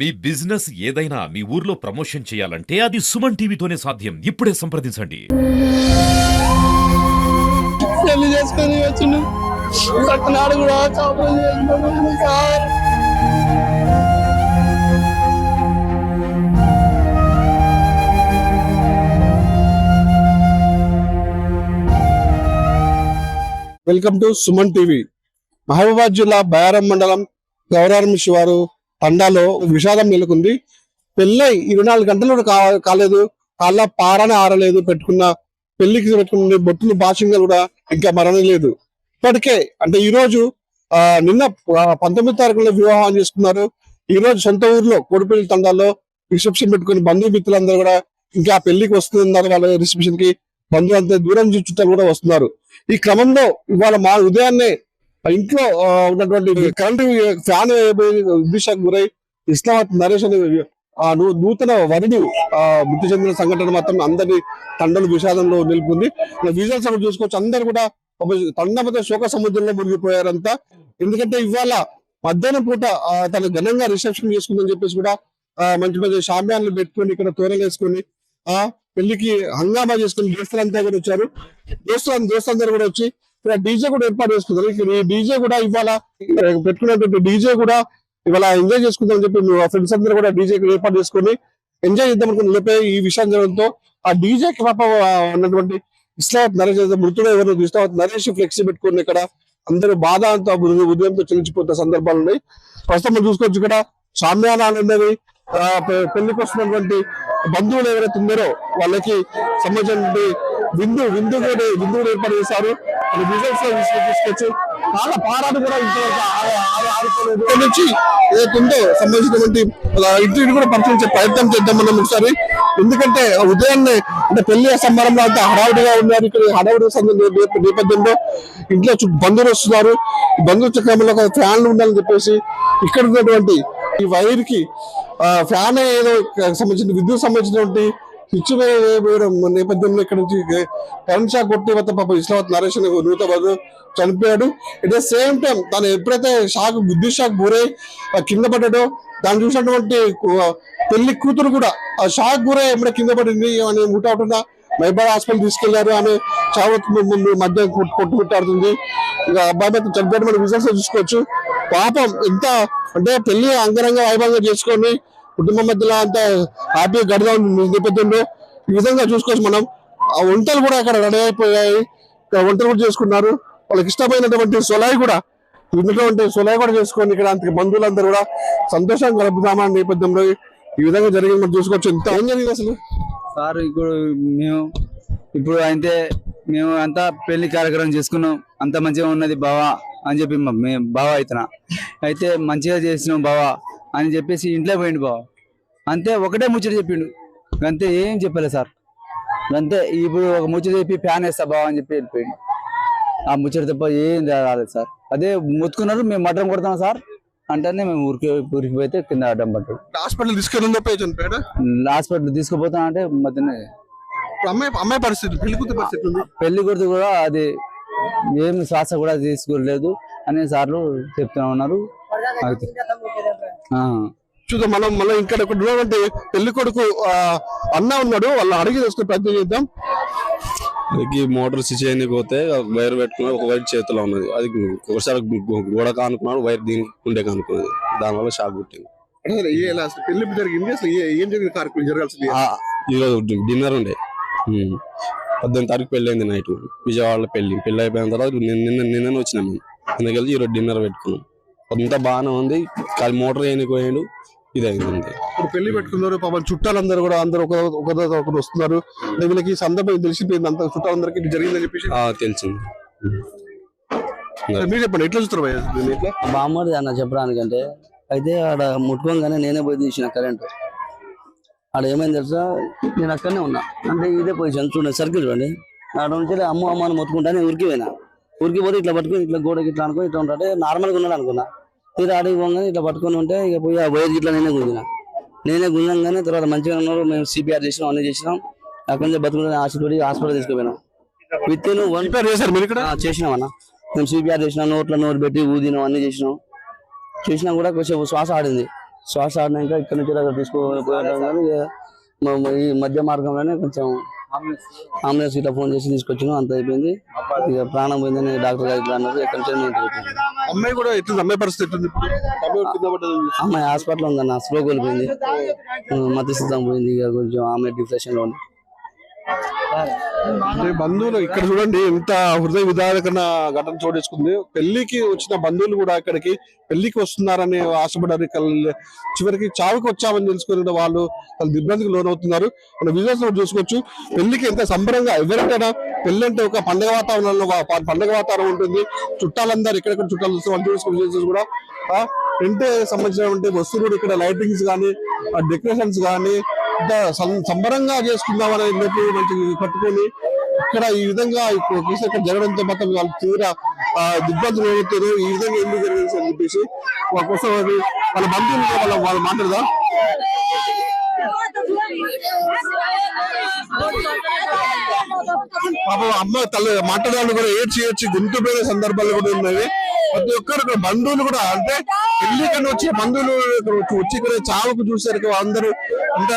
మీ business ఏదైనా మీ ఊర్లో promotion చేయాలంటే అది సుమన్ టీవీతోనే సాధ్యం. ఇప్పుడే సంప్రదించండి. పెళ్లి చేసుకొని వచ్చిండు నాడు కూడా కాపురం చేసుకున్నాడు sir. Welcome to Suman TV. Mahabubabad జిల్లా బయారం మండలం గౌరారం శివారు తండాలో విషాదం నెలకొంది. పెళ్ళై 24 గంటలు కూడా కాలేదు, కాళ్ళ పారానే ఆరలేదు. పెళ్లికి పెట్టుకున్న బొట్టులు భాషంగా కూడా ఇంకా మరణం లేదు. ఇప్పటికే అంటే ఈ రోజు నిన్న 19వ తారీఖున వివాహం చేసుకున్నారు. ఈ రోజు సొంత ఊర్లో కోడిపల్లి తండాలో రిసెప్షన్ పెట్టుకుని బంధుమిత్రులందరూ కూడా ఇంకా పెళ్లికి వస్తున్నారు. వాళ్ళ రిసెప్షన్ కి బంధువులంతా దూరం చుట్టాలు కూడా వస్తున్నారు. ఈ క్రమంలో ఇవాళ ఉదయాన్నే ఇంట్లో ఉన్నటువంటి కరెంటు ఫ్యాన్ విద్యుత్ గురై ఇస్లామాబాద్ నరేష్ అనే నూతన వరుడు మృతి చెందిన సంఘటన మాత్రం అందరి తండలు విషాదంలో నిలుపుకుంది. విజువల్స్ చూసుకోవచ్చు, అందరు కూడా తండ మధ్య శోక సముద్రంలో మునిగిపోయారంతా. ఎందుకంటే ఇవాళ మధ్యాహ్నం పూట తను ఘనంగా రిసెప్షన్ చేసుకుందని చెప్పేసి కూడా మంచి మంచి షామ్యాన్లు పెట్టుకొని ఇక్కడ తోరలు వేసుకొని పెళ్లికి హంగామా చేసుకుని దోస్తులంతా కూడా వచ్చారు. దోస్తులందరూ కూడా వచ్చి ఇక్కడ డీజే కూడా ఏర్పాటు చేసుకున్నారు. ఈ డీజే కూడా ఇవాళ పెట్టుకున్నటువంటి డీజే కూడా ఇవాళ ఎంజాయ్ చేసుకుందామని చెప్పి ఫ్రెండ్స్ అందరూ కూడా డీజే ఏర్పాటు చేసుకుని ఎంజాయ్ చేద్దాం అనుకుని లేపే ఈ విషయం జరగడంతో ఆ డీజేకి పాప ఉన్నటువంటి ఇస్లామాబాద్ నరేష్ మృతుడు ఎవరు ఇస్లామాబాద్ నరేష్ ఫ్లెక్సీ పెట్టుకుని ఇక్కడ అందరూ బాధ అంతా ఉదయంతో చెల్లించిపోతున్న సందర్భాలు ఉన్నాయి. ప్రస్తుతం మనం చూసుకోవచ్చు ఇక్కడ సామ్యానాలు ఉన్నవి. పెళ్లికి వస్తున్నటువంటి బంధువులు ఎవరైతే ఉన్నారో వాళ్ళకి సంబంధించినటువంటి విందు కూడా ఏర్పాటు చేశారు. తీసుకొచ్చి చాలా పారాలు కూడా నుంచి ఏదైతుందో సంబంధించినటువంటి ఇంటిని కూడా పరిశీలించే ప్రయత్నం చేద్దాం మనం ఒకసారి. ఎందుకంటే ఉదయాన్నే అంటే పెళ్లి సంబరంలో అంతా హడావుడిగా ఉన్నారు. ఇక్కడ హడావుడి నేపథ్యంలో ఇంట్లో బంధువులు వస్తున్నారు. బంధువుల చక్రంలో ఫ్యాన్లు ఉండాలని చెప్పేసి ఇక్కడ ఉన్నటువంటి ఈ వైర్ కి ఫ్యాన్ ఏదో సంబంధించిన విద్యుత్ సంబంధించినటువంటి స్విచ్ వేయడం నేపథ్యంలో ఇక్కడ నుంచి కరెంట్ షాక్ కొట్టి పాప ఇస్లామాబాద్ నరేష్ నూతన చనిపోయాడు. ఎట్ ద సేమ్ టైం తను ఎప్పుడైతే విద్యుత్ షాక్ గురై కింద పడ్డాడో దాన్ని చూసినటువంటి పెళ్లి కూతురు కూడా ఆ షాక్ గురై ఎప్పుడే కింద పడింది అని ముట్టవుతున్నా మైబాద్ హాస్పిటల్ తీసుకెళ్లారు. ఆమె చావు మధ్య కొట్టుమిట్టాడుతుంది. ఇక అబ్బాయి మీద చనిపోయిన మనం రిజల్ట్స్ చూసుకోవచ్చు. పాపం ఎంత అంటే పెళ్లి అంగరంగ వైభవంగా చేసుకొని కుటుంబం మధ్యలో అంతా హ్యాపీగా గడదాం నేపథ్యంలో ఈ విధంగా చూసుకోవచ్చు మనం. ఆ వంటలు కూడా అక్కడ రెడీ అయిపోయాయి. వంటలు కూడా చేసుకున్నారు. వాళ్ళకి ఇష్టమైనటువంటి సొలాయి కూడా చేసుకొని ఇక్కడ అంత బంధువులందరూ కూడా సంతోషంగా గడుపుదామని నేపథ్యంలో ఈ విధంగా జరిగింది మనం చూసుకోవచ్చు. ఎంత ఏం జరిగింది అసలు సార్? ఇప్పుడు అయితే మేము అంతా పెళ్లి కార్యక్రమం చేసుకున్నాం. అంత మంచిగా ఉన్నది బావా అని చెప్పి మేము బావా అయితే మంచిగా చేసినాం బావా అని చెప్పేసి ఇంట్లో పోయిండు బావ. అంతే ఒకటే ముచ్చట చెప్పిండు, అంతే ఏం చెప్పలే సార్. అంతే ఇప్పుడు ఒక ముచ్చట చెప్పి ఫ్యాన్ వేస్తా బావ అని చెప్పి వెళ్ళిపోయిండు. ఆ ముచ్చట తప్ప ఏం రాలేదు సార్. అదే మొత్తుకున్నారు, మేము మటన్ కొడతాం సార్ అంటేనే మేము ఊరికి పోతే కింద అడ్డం పట్టాడు. హాస్పిటల్ హాస్పిటల్ తీసుకుపోతాం అంటే మధ్యనే అమ్మాయి పరిస్థితి పెళ్లి కొడుతు కూడా అది ఏం శ్వాస కూడా తీసుకోలేదు అనే సార్లు చెప్తూ ఉన్నారు. చూద్దాం మనం ఇక్కడ ఉన్నటువంటి పెళ్లి కొడుకు అన్న ఉన్నాడు, వాళ్ళు అడిగి తీసుకుని ప్రయత్నం చేద్దాం. అది మోటార్ స్విచ్ చేయడానికి పోతే వైర్ పెట్టుకున్నాడు, ఒక వైర్ చేతిలో ఉన్నది. అది ఒకసారి గోడ కానుకున్నాడు, వైర్ దీనికి ఉండే కానుకున్నది. దానివల్ల షాక్ పుట్టింది. పెళ్లి జరిగింది అసలు ఏం జరిగింది? కార్యక్రమం జరగాల్సింది ఈరోజు డిన్నర్ ఉండే. 18వ తారీఖు పెళ్లి అయింది నైట్ విజయవాడలో. పెళ్లి అయిపోయిన తర్వాత నిన్న వచ్చినాం మేము. అందుకెళ్ళి ఈరోజు డిన్నర్ పెట్టుకున్నాం. అంతా బాగానే ఉంది. కానీ మోటార్ చేయడానికి పోయాడు, ఇది అయింది. ఇప్పుడు పెళ్లి పెట్టుకున్నారు పాపం. చుట్టాలందరూ కూడా అందరూ ఒకరు వస్తున్నారు. వీళ్ళకి సందర్భం తెలిసిపోయింది, అంత చుట్టాలందరికీ ఇది జరిగిందని చెప్పేసి తెలిసింది. మీరు చెప్పండి, ఎట్లా చూస్తారు? ఎట్లా బామ్మది అన్న చెప్పడానికంటే అయితే ఆడ ముట్టుకోగానే నేనే పోయి తీసిన కరెంటు. ఆడ ఏమైంది తెలుసా, నేను అక్కడనే ఉన్నా. అంటే ఇదే పొజిషన్ చూడండి, సర్కిల్ చూడండి. ఆడ నుంచి అమ్మ అని మొత్తుకుంటానే ఉరికి పోయినా. ఉరికి పోతే ఇట్లా పట్టుకుని ఇట్లా గోడకి ఇట్లా అనుకుని ఇట్లా ఉంటే నార్మల్గా ఉన్నాడు అనుకున్నా. తీరా ఆడికి పోగానే ఇట్లా పట్టుకొని ఉంటే ఇక పోయి ఆ వైర్ ఇట్లా నేనే గుంజంగానే తర్వాత మంచిగా ఉన్నారు. మేము సిపిఆర్ చేసినాం, అన్ని చేసినాం. అక్కడి నుంచి బతుకుంటే హాస్పిటల్ తీసుకుపోయినాం. విత్ ఇన్ 1 చేసినాం అన్న. మేము సిపిఆర్ చేసినాం, నోట్లో నోరు పెట్టి ఊదినాం, అన్ని చేసినా కూడా కొంచెం శ్వాస ఆడింది. శ్వాస ఆడినాక ఇక్కడ నుంచి అక్కడ తీసుకుపోయాం కానీ ఈ మధ్య మార్గంలోనే కొంచెం అంబులెన్స్ ఇట్లా ఫోన్ చేసి తీసుకొచ్చినాం, అంత అయిపోయింది. ఇక ప్రాణం పోయిందని డాక్టర్ గారు ఇట్లా అన్నారు. ఎక్కడి నుంచి మేము ఇంటికి వచ్చాము. అమ్మాయి కూడా ఎట్లా, అమ్మాయి పరిస్థితి ఎట్లుంది ఇప్పుడు? అమ్మాయి కింద పడ్డది. అమ్మాయి హాస్పిటల్ ఉందన్న, స్లో కోల్పోయింది, మధ్యస్థితం పోయింది. ఇక కొంచెం ఆమె డిప్రెషన్ లో ఉంది. అంటే బంధువులు ఇక్కడ చూడండి ఎంత హృదయ విదారకమైన ఘటన చోటేసుకుంది. పెళ్లికి వచ్చిన బంధువులు కూడా ఇక్కడికి పెళ్లికి వస్తున్నారని ఆశపడారు. చివరికి చావుకి వచ్చామని తెలుసుకుని వాళ్ళు ఇబ్బందికి లోనవుతున్నారు. మన విజువల్స్ లో చూసుకోవచ్చు. పెళ్లికి ఎంత సంబరంగా, ఎవరికైనా పెళ్లి అంటే ఒక పండుగ వాతావరణంలో పండుగ వాతావరణం ఉంటుంది. చుట్టాలందరూ ఎక్కడెక్కడ చుట్టాలు వస్తారు వాళ్ళు చూసుకుని కూడా టెంట్ సంబంధించినటువంటి వస్తువులు ఇక్కడ లైటింగ్స్ కానీ డెకరేషన్స్ కానీ సంబరంగా చేసుకుందామనే లోపు మంచి పట్టుకొని ఇక్కడ ఈ విధంగా ఇక్కడ జరగడంతో మొత్తం వాళ్ళు తీవ్ర దిగ్బంధులు అవుతారు. ఈ విధంగా ఎందుకు జరిగింది అని చెప్పేసి కోసం వాళ్ళ బంధువులు వాళ్ళు మాట్లాడదా. పాప అమ్మ తల్లి మాట్లాడాలని కూడా ఏడ్చి గొంతు పోయిన సందర్భాలు కూడా ఉన్నాయి. ప్రతి ఒక్కరు ఇక్కడ బంధువులు కూడా, అంటే పెళ్లికని వచ్చే బంధువులు వచ్చి ఇక్కడ చావుకు చూసారు అందరూ అంత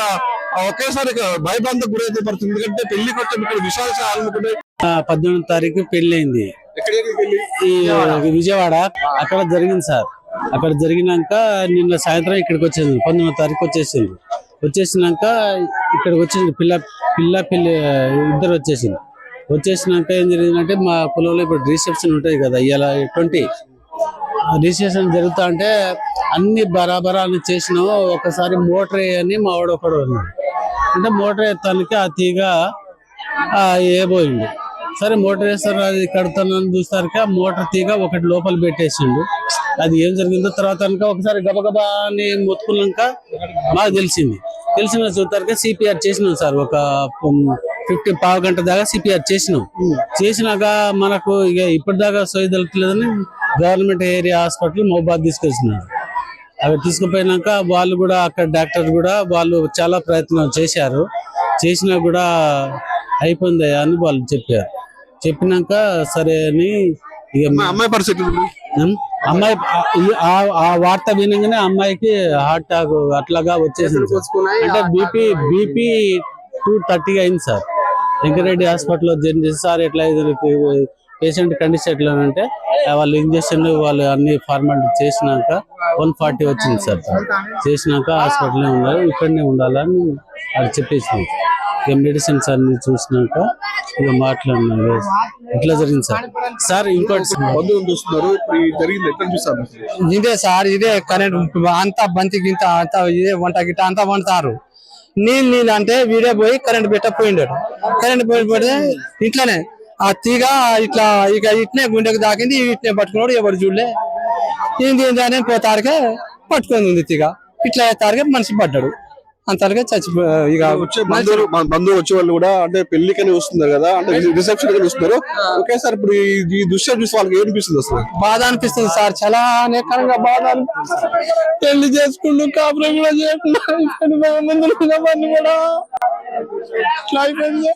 ఒకేసారి భయబంధకు గురైతే పడుతుంది. ఎందుకంటే పెళ్లికి వచ్చే ఇక్కడ విషయాలు అనుకుంటే 18వ తారీఖు పెళ్లి అయింది ఈ విజయవాడ. అక్కడ జరిగింది సార్. అక్కడ జరిగినాక నిన్న సాయంత్రం ఇక్కడికి వచ్చేసింది. 19వ తారీఖు వచ్చేసినాక ఇక్కడికి వచ్చేసింది. పిల్లి ఇద్దరు వచ్చేసినాక ఏం జరిగిందంటే మా పొలంలో ఇప్పుడు రిసెప్షన్ ఉంటుంది కదా, ఇవాళ 20 రిజిస్ట్రేషన్ జరుగుతా అంటే అన్ని బరాబరా అని చేసినాము. ఒకసారి మోటార్ అని మా వాడు ఒకడు ఉన్నాడు. అంటే మోటార్ ఎత్తానికి ఆ తీగ ఏబోయింది. సరే మోటార్ వేస్తారు అది కడుతానని చూస్తారక ఆ మోటార్ తీగ ఒకటి లోపల పెట్టేసిండు. అది ఏం జరిగిందో తర్వాత కనుక ఒకసారి గబగబా అని మొత్తుకున్నాక మాకు తెలిసిన చూస్తారక సిపిఆర్ చేసినాం సార్. ఒక 15 గంట దాకా సిపిఆర్ చేసినాక మనకు ఇక ఇప్పటిదాకా సోయదలట్లేదని గవర్నమెంట్ ఏరియా హాస్పిటల్ మహబాద్ తీసుకొచ్చినారు. అక్కడ తీసుకుపోయినాక వాళ్ళు కూడా అక్కడ డాక్టర్ కూడా వాళ్ళు చాలా ప్రయత్నం చేసినా కూడా అయిపోయింది అని వాళ్ళు చెప్పినాక సరే అని ఇక అమ్మాయి పరిస్థితి అమ్మాయి ఆ వార్త వినగానే అమ్మాయికి హార్ట్ అటాక్ అట్లాగా వచ్చేసింది. అంటే బీపీ 230 అయింది సార్. వెంకరెడ్డి హాస్పిటల్లో జాయిన్ చేసి సార్ ఎట్లా పేషెంట్ కండిషన్ ఎట్లా అంటే వాళ్ళు ఇంజక్షన్ వాళ్ళు అన్ని ఫార్మాలిటీ చేసినాక 140 వచ్చింది సార్. చేసినాక హాస్పిటల్లో ఉన్నారు, ఇక్కడనే ఉండాలని అది చెప్పేసింది. ఇక మెడిసిన్స్ అన్ని చూసినాక ఇక మాట్లాడినారు. ఇట్లా జరిగింది సార్. ఇంకోటి చూస్తున్నారు ఇదే సార్, ఇదే కరెంట్ అంతా బంతి గింత అంతా ఇదే వంట గిట్ట అంతా వండుతారు. నీళ్ళు అంటే వీడే పోయి కరెంట్ పెట్టపోయిండాడు. కరెంట్ పోయిపోతే ఇట్లనే ఆ తీగ ఇట్లా ఇక ఇట్నే గుండెకు దాకింది. ఇట్నే పట్టుకున్నాడు, ఎవరు చూడలే. ఏంది అని పోతారికే పట్టుకొని ఉంది తీగ. ఇట్లా తారికే మనిషి పడ్డాడు. అంతగా చచ్చిపో ఇక బంధువులు వచ్చే వాళ్ళు కూడా అంటే పెళ్లికని వస్తున్నారు కదా, అంటే రిసెప్షన్ కని వస్తున్నారు. ఒకేసారి ఇప్పుడు ఈ దృశ్యం చూసి వాళ్ళకి ఏమనిపిస్తుంది? అసలు బాధ అనిపిస్తుంది సార్, చాలా అనేకంగా బాధ అనిపిస్తుంది. పెళ్లి చేసుకుంటూ కాపురం కూడా చేయకుండా ముందు కూడా ఇట్లా అయిపోయింది.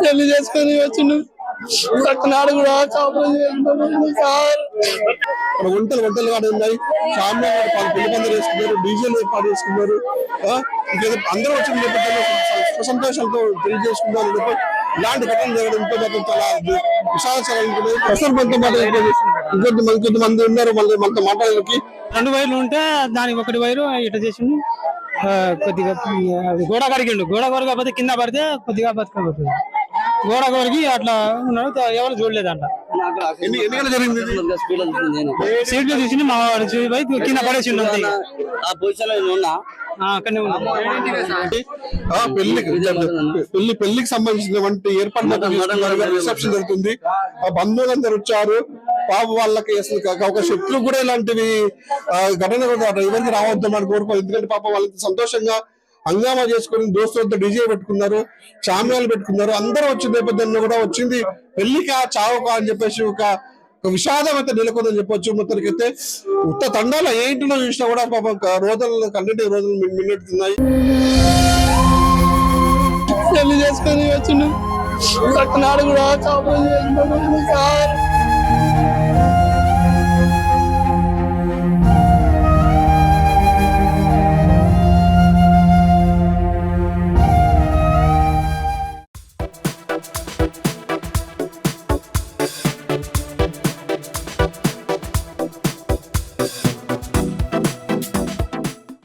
పెళ్లి చేసుకొని వచ్చిండు నాడు కూడా కాపురం చేసుకుంటారు సార్. వంటలు కూడా ఉన్నాయి. సామ్య పెళ్లి పందిరి వేసుకున్నారు, డీజేలు ఏర్పాటు చేసుకున్నారు. అందరూ వచ్చిన నేపథ్యంలో సంతోషాలతో పెళ్లి చేసుకున్నారు. ఇలాంటి ఘటనలు జరగడంతో మాత్రం చాలా విషాదకరంగా ప్రస్తుతం కొంతమంది ఉన్నారు. మళ్ళీ మనతో మాట్లాడడానికి 2 వైర్లు ఉంటే దానికి 1 వైరు ఇట్లా చేసిండు. కొద్దిగా గోడ కరిగిండు. గోడ కొరకపోతే కింద పడితే కొద్దిగా బతకపోతుంది. గోడ కొరికి అట్లా ఉన్నాడు, ఎవరు చూడలేదంట. సీట్లు తీసి మా వాడు కింద పడేసిండు. పెళ్లికి సంబంధించినటువంటి ఏర్పాట్లు రిసెప్షన్ జరుగుతుంది. ఆ బంధువులందరూ వచ్చారు. పాప వాళ్ళకి అసలు ఒక శత్రు కూడా ఇలాంటివి ఘటన ఎవరికి రావద్దామని కోరుకోవాలి. ఎందుకంటే పాప వాళ్ళకి సంతోషంగా హంగామా చేసుకుని దోస్తులతో డీజే పెట్టుకున్నారు, చామ్యాలు పెట్టుకున్నారు. అందరూ వచ్చిన నేపథ్యంలో కూడా వచ్చింది పెళ్లికా చావుకా అని చెప్పేసి ఒక విషాదం అయితే నెలకొందని చెప్పొచ్చు. మొత్తానికైతే ఉత్త తండాల ఏ ఇంటిలో చూసినా కూడా పాపం రోజులు కన్నటి రోజులు మిన్నెట్టుతున్నాయి. పెళ్లి చేసుకొని వచ్చిండు నాడు కూడా కాపురం చేసుకుంటారు సార్.